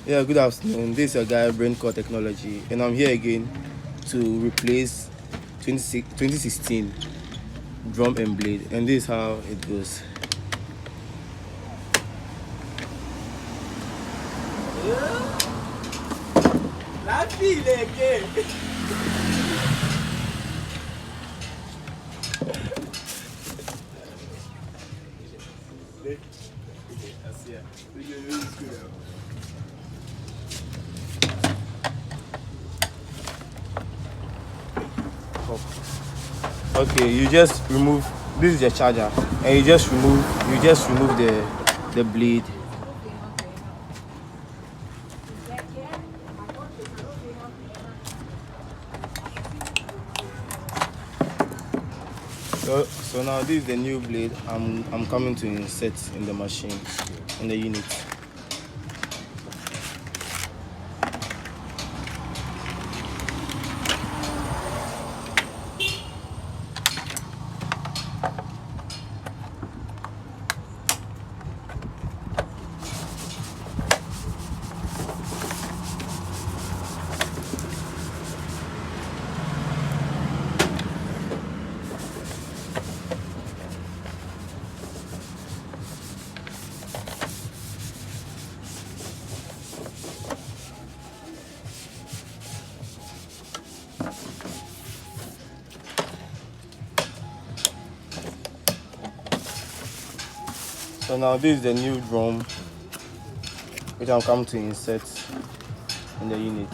Yeah, good afternoon. This is your guy Brain Core Technology, and I'm here again to replace 2016 drum and blade, and this is how it goes. Okay, you just remove. This is the charger, and you just remove the blade. So now this is the new blade. I'm coming to insert in the machine, in the unit. So now this is the new drum, which I'm coming to insert in the unit.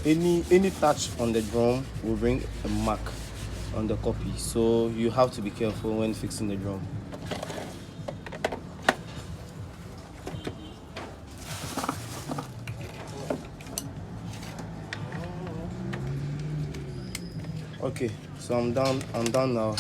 Any touch on the drum will bring a mark on the copy, so you have to be careful when fixing the drum. Okay, so I'm done now.